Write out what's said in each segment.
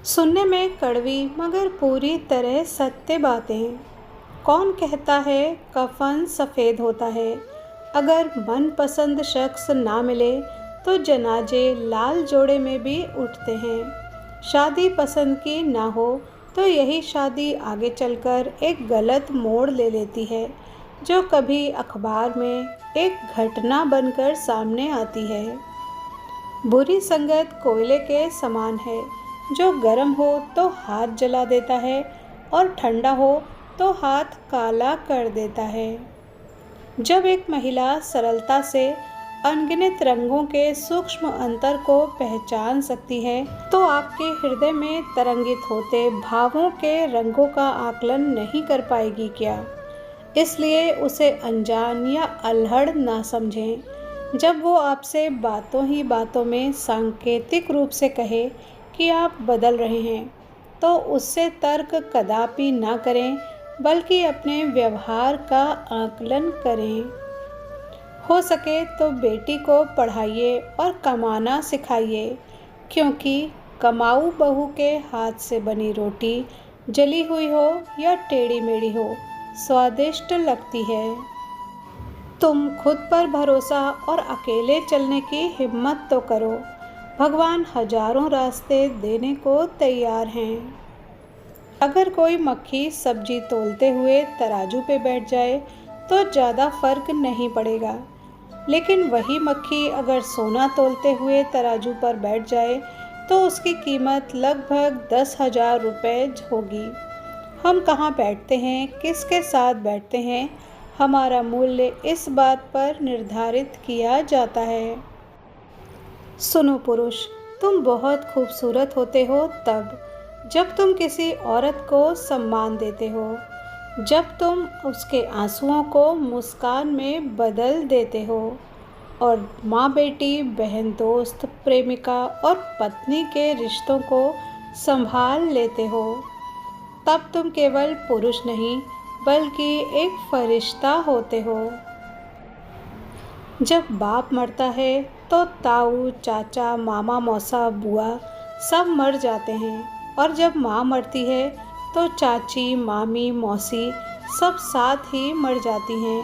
सुनने में कड़वी मगर पूरी तरह सत्य बातें। कौन कहता है कफन सफ़ेद होता है। अगर मनपसंद शख्स ना मिले तो जनाजे लाल जोड़े में भी उठते हैं। शादी पसंद की ना हो तो यही शादी आगे चलकर एक गलत मोड़ ले लेती है, जो कभी अखबार में एक घटना बनकर सामने आती है। बुरी संगत कोयले के समान है, जो गर्म हो तो हाथ जला देता है और ठंडा हो तो हाथ काला कर देता है। जब एक महिला सरलता से अनगिनत रंगों के सूक्ष्म अंतर को पहचान सकती है, तो आपके हृदय में तरंगित होते भावों के रंगों का आकलन नहीं कर पाएगी क्या? इसलिए उसे अनजान या अल्हड़ ना समझें। जब वो आपसे बातों ही बातों में सांकेतिक रूप से कहे कि आप बदल रहे हैं, तो उससे तर्क कदापि ना करें, बल्कि अपने व्यवहार का आकलन करें। हो सके तो बेटी को पढ़ाइए और कमाना सिखाइए, क्योंकि कमाऊ बहू के हाथ से बनी रोटी जली हुई हो या टेढ़ी मेढ़ी हो, स्वादिष्ट लगती है। तुम खुद पर भरोसा और अकेले चलने की हिम्मत तो करो। भगवान हजारों रास्ते देने को तैयार हैं। अगर कोई मक्खी सब्जी तोलते हुए तराजू पे बैठ जाए तो ज़्यादा फर्क नहीं पड़ेगा, लेकिन वही मक्खी अगर सोना तोलते हुए तराजू पर बैठ जाए तो उसकी कीमत लगभग 10,000 रुपये होगी। हम कहाँ बैठते हैं, किसके साथ बैठते हैं, हमारा मूल्य इस बात पर निर्धारित किया जाता है। सुनो पुरुष, तुम बहुत खूबसूरत होते हो तब जब तुम किसी औरत को सम्मान देते हो, जब तुम उसके आंसुओं को मुस्कान में बदल देते हो और माँ बेटी, बहन दोस्त, प्रेमिका और पत्नी के रिश्तों को संभाल लेते हो। तब तुम केवल पुरुष नहीं बल्कि एक फरिश्ता होते हो। जब बाप मरता है तो ताऊ, चाचा, मामा, मौसा, बुआ सब मर जाते हैं, और जब माँ मरती है तो चाची, मामी, मौसी सब साथ ही मर जाती हैं।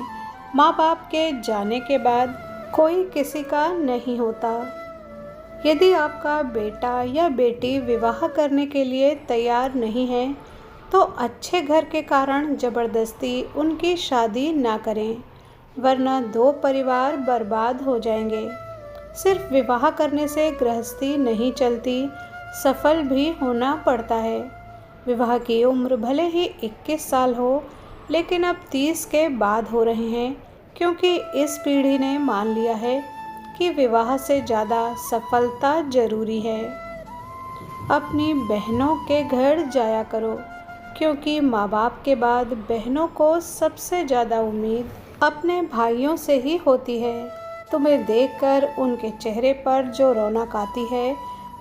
माँ बाप के जाने के बाद कोई किसी का नहीं होता। यदि आपका बेटा या बेटी विवाह करने के लिए तैयार नहीं है, तो अच्छे घर के कारण ज़बरदस्ती उनकी शादी ना करें, वरना दो परिवार बर्बाद हो जाएंगे। सिर्फ विवाह करने से गृहस्थी नहीं चलती, सफल भी होना पड़ता है। विवाह की उम्र भले ही 21 साल हो, लेकिन अब 30 के बाद हो रहे हैं, क्योंकि इस पीढ़ी ने मान लिया है कि विवाह से ज़्यादा सफलता ज़रूरी है। अपनी बहनों के घर जाया करो, क्योंकि माँ बाप के बाद बहनों को सबसे ज़्यादा उम्मीद अपने भाइयों से ही होती है। तुम्हें देखकर उनके चेहरे पर जो रौनक आती है,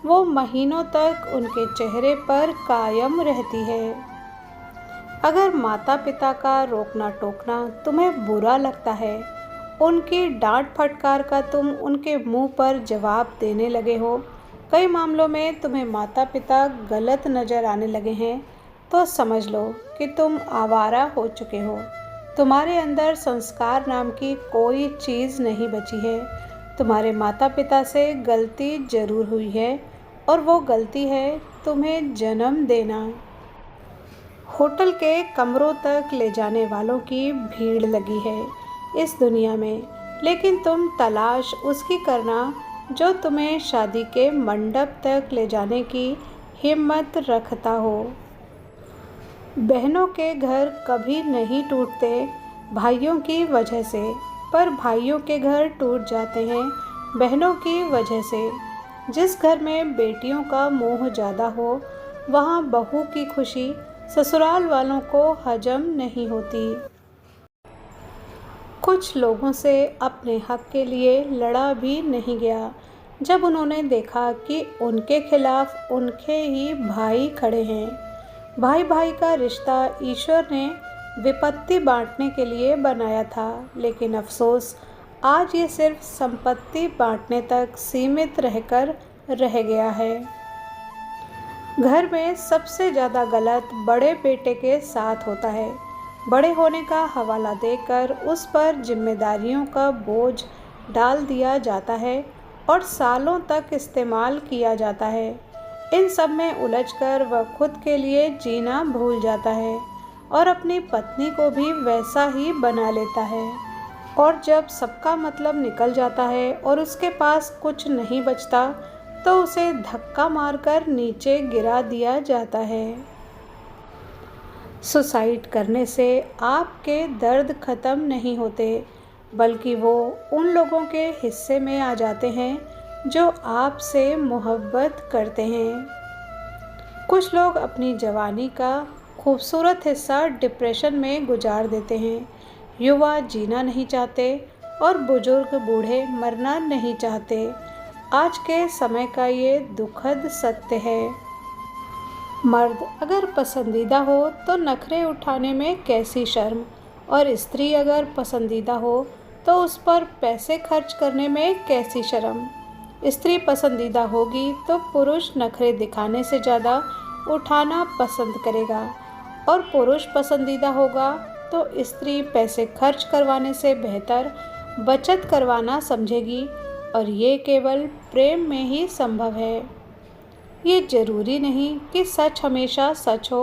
वो महीनों तक उनके चेहरे पर कायम रहती है। अगर माता पिता का रोकना टोकना तुम्हें बुरा लगता है, उनकी डांट फटकार का तुम उनके मुंह पर जवाब देने लगे हो, कई मामलों में तुम्हें माता पिता गलत नज़र आने लगे हैं, तो समझ लो कि तुम आवारा हो चुके हो। तुम्हारे अंदर संस्कार नाम की कोई चीज़ नहीं बची है। तुम्हारे माता पिता से गलती ज़रूर हुई है, और वो गलती है तुम्हें जन्म देना। होटल के कमरों तक ले जाने वालों की भीड़ लगी है इस दुनिया में, लेकिन तुम तलाश उसकी करना जो तुम्हें शादी के मंडप तक ले जाने की हिम्मत रखता हो। बहनों के घर कभी नहीं टूटते भाइयों की वजह से, पर भाइयों के घर टूट जाते हैं बहनों की वजह से। जिस घर में बेटियों का मोह ज़्यादा हो, वहाँ बहू की खुशी ससुराल वालों को हजम नहीं होती। कुछ लोगों से अपने हक के लिए लड़ा भी नहीं गया, जब उन्होंने देखा कि उनके खिलाफ उनके ही भाई खड़े हैं। भाई भाई का रिश्ता ईश्वर ने विपत्ति बांटने के लिए बनाया था, लेकिन अफसोस आज ये सिर्फ संपत्ति बांटने तक सीमित रहकर रह गया है। घर में सबसे ज़्यादा गलत बड़े बेटे के साथ होता है। बड़े होने का हवाला देकर उस पर जिम्मेदारियों का बोझ डाल दिया जाता है और सालों तक इस्तेमाल किया जाता है। इन सब में उलझकर वह खुद के लिए जीना भूल जाता है और अपनी पत्नी को भी वैसा ही बना लेता है। और जब सबका मतलब निकल जाता है और उसके पास कुछ नहीं बचता, तो उसे धक्का मारकर नीचे गिरा दिया जाता है। सुसाइड करने से आपके दर्द ख़त्म नहीं होते, बल्कि वो उन लोगों के हिस्से में आ जाते हैं जो आपसे मोहब्बत करते हैं। कुछ लोग अपनी जवानी का खूबसूरत हिस्सा डिप्रेशन में गुजार देते हैं। युवा जीना नहीं चाहते और बुजुर्ग बूढ़े मरना नहीं चाहते। आज के समय का ये दुखद सत्य है। मर्द अगर पसंदीदा हो तो नखरे उठाने में कैसी शर्म, और स्त्री अगर पसंदीदा हो तो उस पर पैसे खर्च करने में कैसी शर्म। स्त्री पसंदीदा होगी तो पुरुष नखरे दिखाने से ज़्यादा उठाना पसंद करेगा, और पुरुष पसंदीदा होगा तो स्त्री पैसे खर्च करवाने से बेहतर बचत करवाना समझेगी, और ये केवल प्रेम में ही संभव है। ये ज़रूरी नहीं कि सच हमेशा सच हो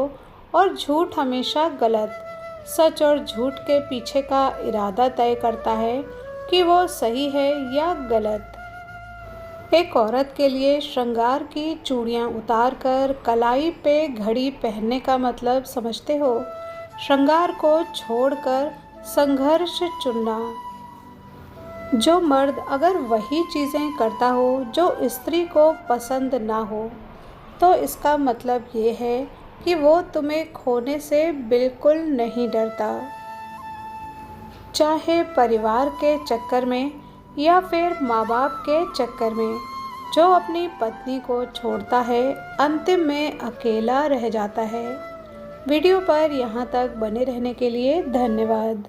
और झूठ हमेशा गलत। सच और झूठ के पीछे का इरादा तय करता है कि वो सही है या गलत। एक औरत के लिए श्रृंगार की चूड़ियाँ उतारकर कलाई पे घड़ी पहनने का मतलब समझते हो? श्रृंगार को छोड़कर संघर्ष चुनना। जो मर्द अगर वही चीज़ें करता हो जो स्त्री को पसंद ना हो, तो इसका मतलब ये है कि वो तुम्हें खोने से बिल्कुल नहीं डरता। चाहे परिवार के चक्कर में या फिर माँ बाप के चक्कर में, जो अपनी पत्नी को छोड़ता है अंतिम में अकेला रह जाता है। वीडियो पर यहाँ तक बने रहने के लिए धन्यवाद।